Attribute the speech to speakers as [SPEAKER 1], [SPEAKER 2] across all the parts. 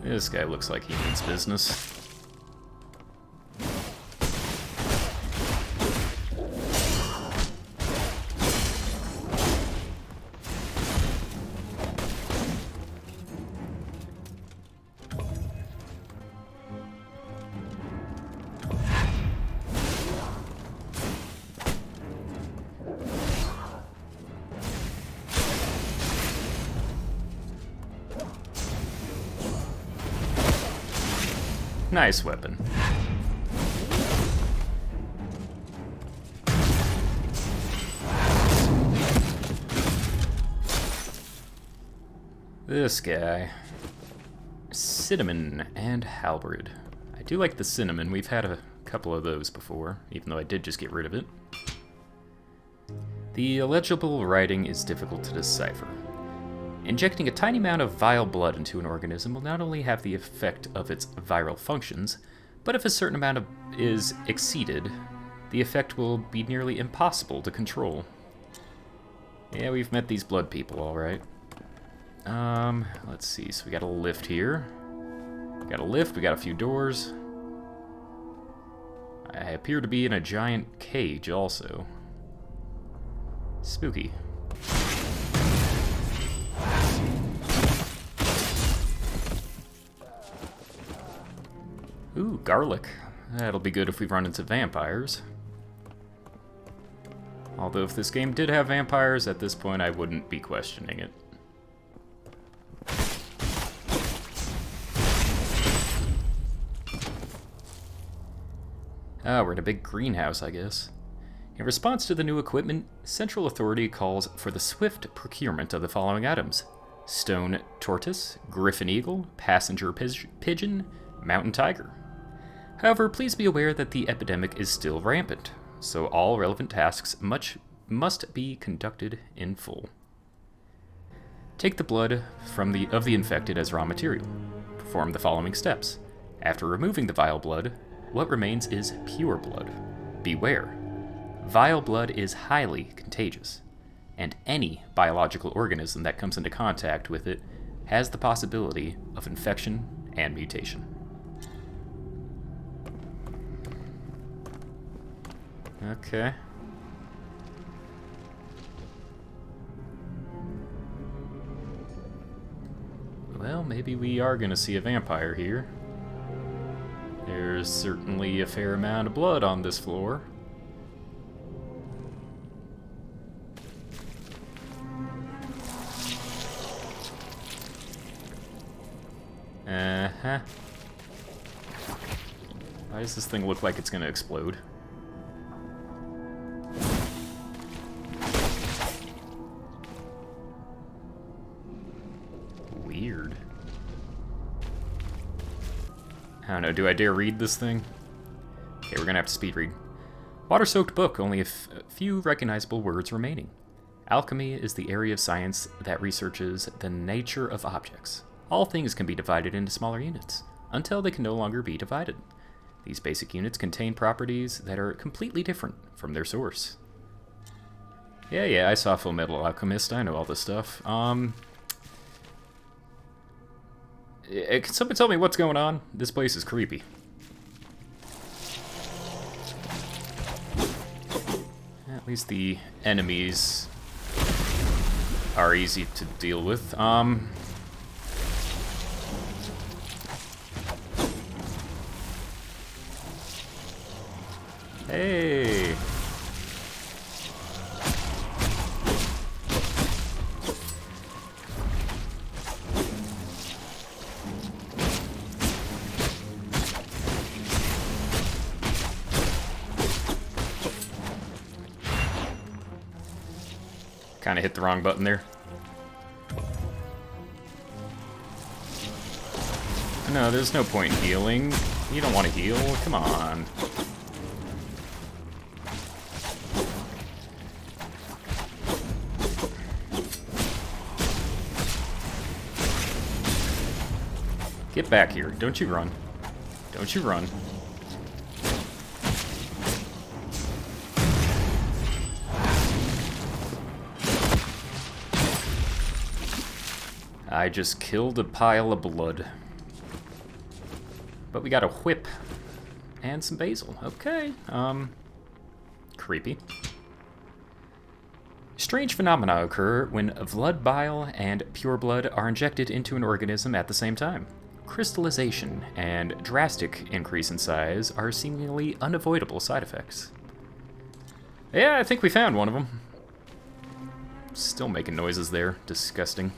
[SPEAKER 1] This guy looks like he means business. Nice weapon. This guy. Cinnamon and halberd. I do like the cinnamon. We've had a couple of those before, even though I did just get rid of it. The illegible writing is difficult to decipher. Injecting a tiny amount of vile blood into an organism will not only have the effect of its viral functions, but if a certain amount is exceeded, the effect will be nearly impossible to control. Yeah, we've met these blood people, alright. Let's see, so we got a lift here. Got a lift, we got a few doors. I appear to be in a giant cage also. Spooky. Ooh, garlic. That'll be good if we run into vampires. Although if this game did have vampires, at this point I wouldn't be questioning it. Ah, we're in a big greenhouse, I guess. In response to the new equipment, Central Authority calls for the swift procurement of the following items: stone tortoise, griffin eagle, passenger pigeon, mountain tiger. However, please be aware that the epidemic is still rampant, so all relevant tasks must be conducted in full. Take the blood of the infected as raw material. Perform the following steps. After removing the vile blood, what remains is pure blood. Beware. Vile blood is highly contagious, and any biological organism that comes into contact with it has the possibility of infection and mutation. Okay. Well, maybe we are gonna see a vampire here. There's certainly a fair amount of blood on this floor. Uh-huh. Why does this thing look like it's gonna explode? Weird. I don't know, do I dare read this thing? Okay, we're gonna have to speed read. Water-soaked book, only a few recognizable words remaining. Alchemy is the area of science that researches the nature of objects. All things can be divided into smaller units, until they can no longer be divided. These basic units contain properties that are completely different from their source. Yeah, I saw Full Metal Alchemist, I know all this stuff. Can someone tell me what's going on? This place is creepy. At least the enemies are easy to deal with. Hey! Kind of hit the wrong button there. No, there's no point in healing. You don't want to heal. Come on. Get back here. Don't you run. Don't you run. I just killed a pile of blood. But we got a whip and some basil. Okay. Creepy. Strange phenomena occur when blood bile and pure blood are injected into an organism at the same time. Crystallization and drastic increase in size are seemingly unavoidable side effects. Yeah, I think we found one of them. Still making noises there. Disgusting.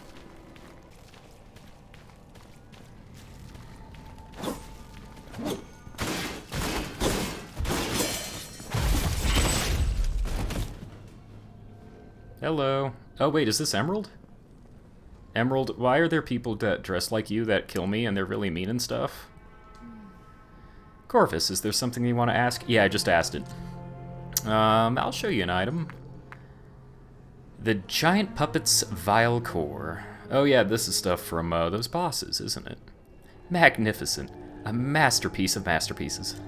[SPEAKER 1] Hello. Oh wait, is this Emerald? Emerald, why are there people that dress like you that kill me and they're really mean and stuff? Corvus, is there something you want to ask? Yeah, I just asked it. I'll show you an item. The Giant Puppet's Vile Core. Oh yeah, this is stuff from those bosses, isn't it? Magnificent. A masterpiece of masterpieces.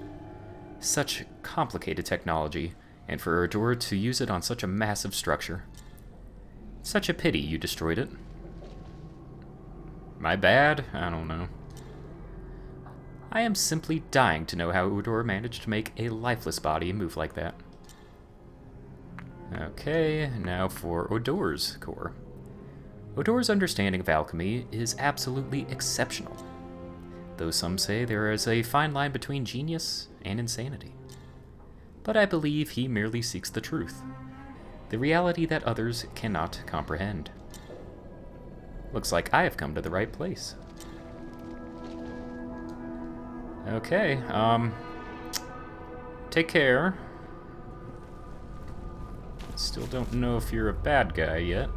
[SPEAKER 1] Such complicated technology, and for Erdor to use it on such a massive structure. Such a pity you destroyed it. My bad? I don't know. I am simply dying to know how Udor managed to make a lifeless body move like that. Okay, now for Odor's core. Odor's understanding of alchemy is absolutely exceptional, though some say there is a fine line between genius and insanity. But I believe he merely seeks the truth, the reality that others cannot comprehend. Looks like I have come to the right place. Okay, take care. Still don't know if you're a bad guy yet.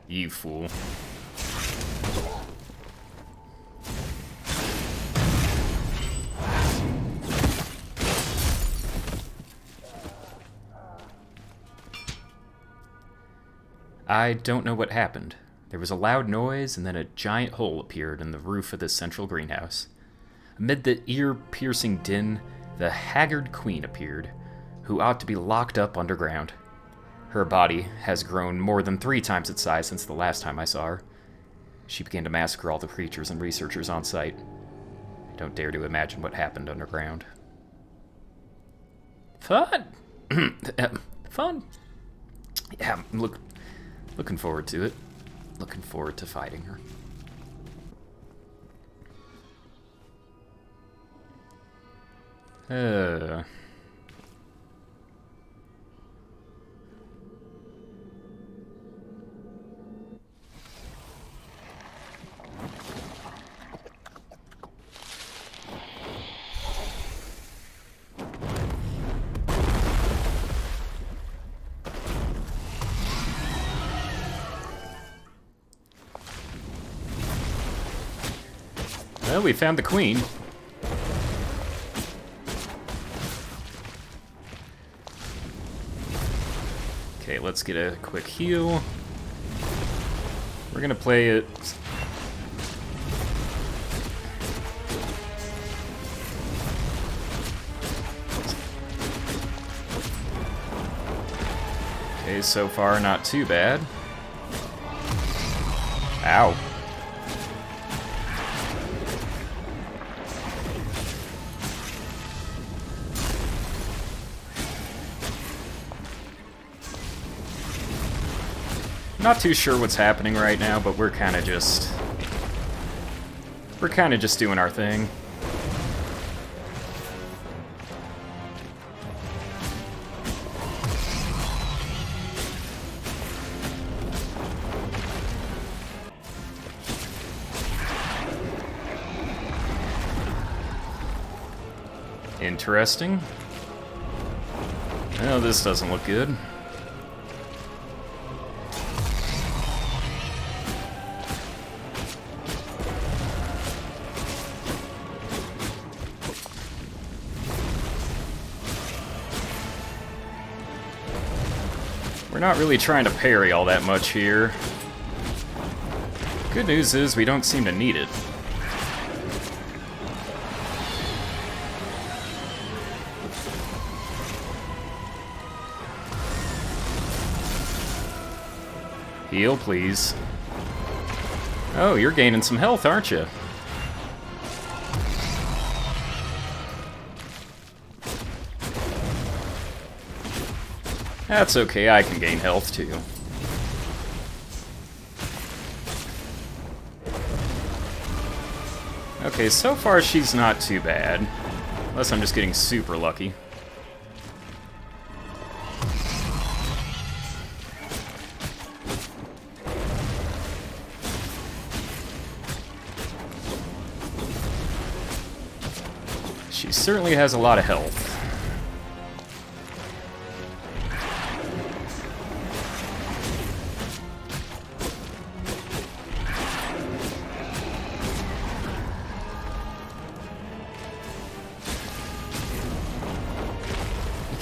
[SPEAKER 1] You fool. I don't know what happened. There was a loud noise, and then a giant hole appeared in the roof of this central greenhouse. Amid the ear-piercing din, the haggard queen appeared, who ought to be locked up underground. Her body has grown more than 3 times its size since the last time I saw her. She began to massacre all the creatures and researchers on site. I don't dare to imagine what happened underground. Fun! Fun! Yeah, looking forward to it. Looking forward to fighting her. Well, we found the queen. Okay, let's get a quick heal. We're gonna play it. Okay, so far not too bad. Ow. Not too sure what's happening right now, but we're kind of just doing our thing. Interesting. Oh, this doesn't look good. We're not really trying to parry all that much here. Good news is we don't seem to need it. Heal, please. Oh, you're gaining some health, aren't you? That's okay, I can gain health too. Okay, so far she's not too bad. Unless I'm just getting super lucky. She certainly has a lot of health.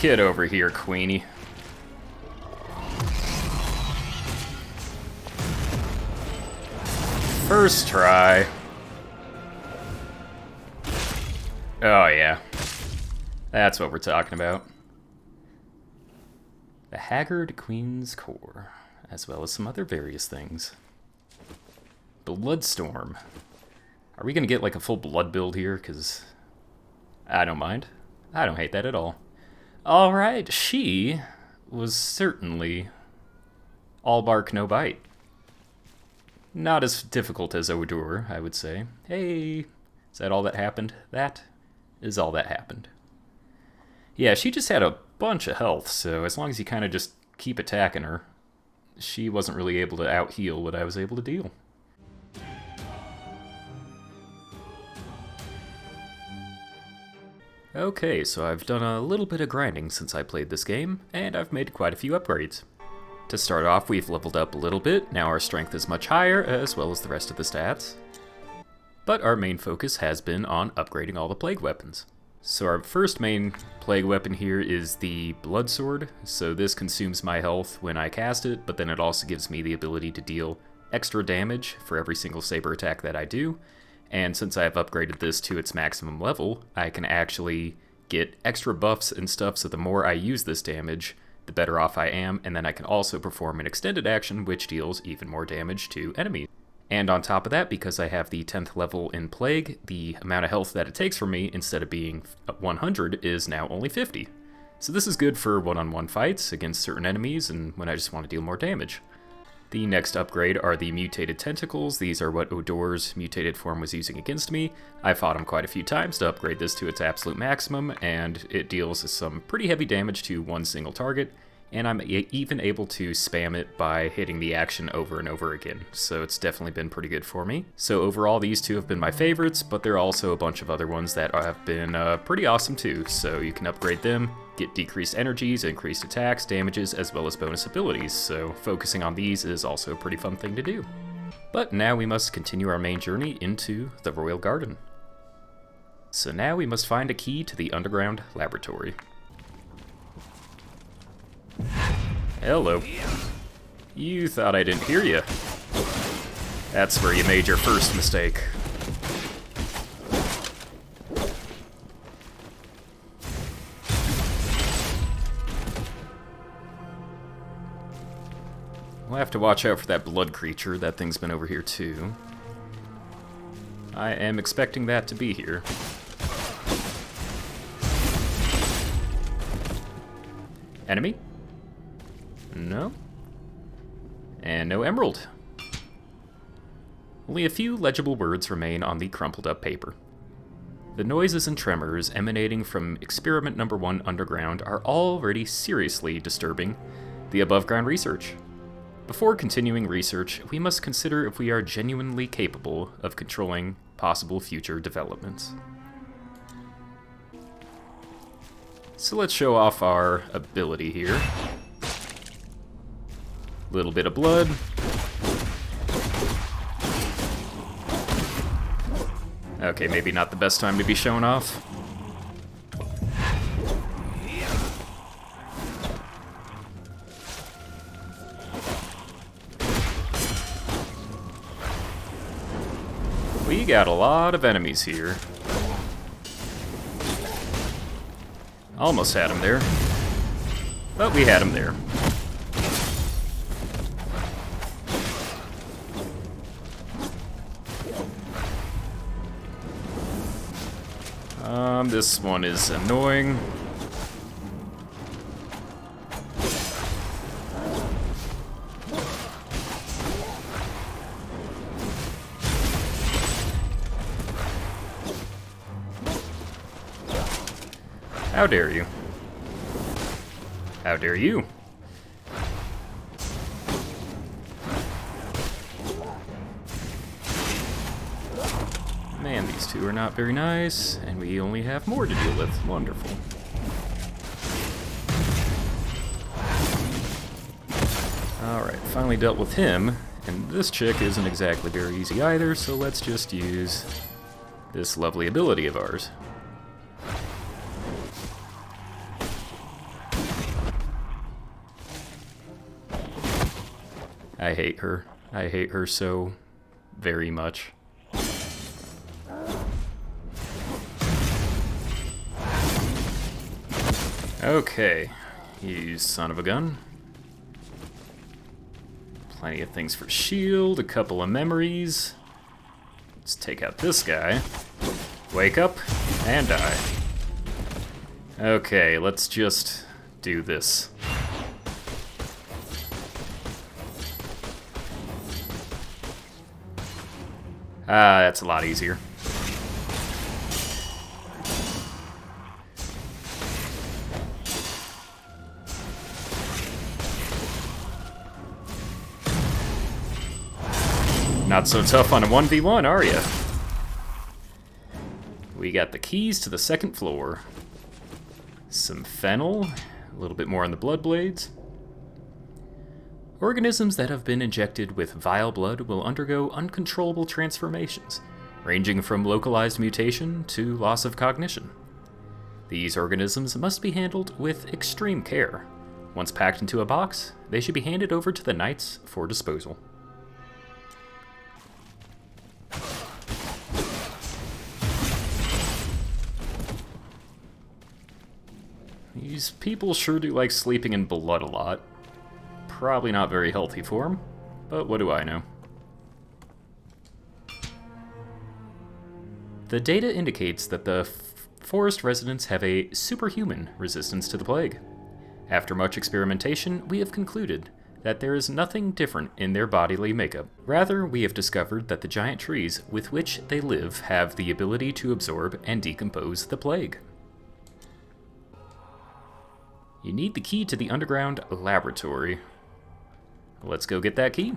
[SPEAKER 1] Get over here, Queenie. First try. Oh yeah. That's what we're talking about. The Haggard Queen's Core, as well as some other various things. Bloodstorm. Are we gonna get like a full blood build here? Because I don't mind. I don't hate that at all. Alright, she was certainly all bark, no bite. Not as difficult as Odur, I would say. Hey, is that all that happened? That is all that happened. Yeah, she just had a bunch of health, so as long as you kind of just keep attacking her, she wasn't really able to out-heal what I was able to deal. Okay, so I've done a little bit of grinding since I played this game, and I've made quite a few upgrades. To start off, we've leveled up a little bit, now our strength is much higher, as well as the rest of the stats. But our main focus has been on upgrading all the plague weapons. So our first main plague weapon here is the Blood Sword, so this consumes my health when I cast it, but then it also gives me the ability to deal extra damage for every single saber attack that I do. And since I've upgraded this to its maximum level, I can actually get extra buffs and stuff, so the more I use this damage, the better off I am, and then I can also perform an extended action which deals even more damage to enemies. And on top of that, because I have the 10th level in Plague, the amount of health that it takes from me, instead of being 100, is now only 50. So this is good for one-on-one fights against certain enemies and when I just want to deal more damage. The next upgrade are the mutated tentacles. These are what Odor's mutated form was using against me. I fought him quite a few times to upgrade this to its absolute maximum, and it deals some pretty heavy damage to one single target, and I'm even able to spam it by hitting the action over and over again, so it's definitely been pretty good for me. So overall, these two have been my favorites, but there are also a bunch of other ones that have been pretty awesome too, so you can upgrade them, get decreased energies, increased attacks, damages, as well as bonus abilities, so focusing on these is also a pretty fun thing to do. But now we must continue our main journey into the Royal Garden. So now we must find a key to the underground laboratory. Hello. You thought I didn't hear you. That's where you made your first mistake. We'll have to watch out for that blood creature. That thing's been over here too. I am expecting that to be here. Enemy? No. And no emerald. Only a few legible words remain on the crumpled up paper. The noises and tremors emanating from experiment number 1 underground are already seriously disturbing the above ground research. Before continuing research, we must consider if we are genuinely capable of controlling possible future developments. So let's show off our ability here. Little bit of blood. Okay, maybe not the best time to be showing off. We got a lot of enemies here. Almost had him there. But we had him there. This one is annoying. How dare you? How dare you? Man, these two are not very nice, and we only have more to deal with. Wonderful. Alright, finally dealt with him, and this chick isn't exactly very easy either, so let's just use this lovely ability of ours. I hate her. I hate her so very much. Okay, you son of a gun. Plenty of things for shield, a couple of memories. Let's take out this guy. Wake up and die. Okay, let's just do this. That's a lot easier. Not so tough on a 1v1, are ya? We got the keys to the second floor. Some fennel, a little bit more on the blood blades. Organisms that have been injected with vile blood will undergo uncontrollable transformations, ranging from localized mutation to loss of cognition. These organisms must be handled with extreme care. Once packed into a box, they should be handed over to the Knights for disposal. These people sure do like sleeping in blood a lot. Probably not very healthy for them, but what do I know? The data indicates that the forest residents have a superhuman resistance to the plague. After much experimentation, we have concluded that there is nothing different in their bodily makeup. Rather, we have discovered that the giant trees with which they live have the ability to absorb and decompose the plague. You need the key to the underground laboratory. Let's go get that key.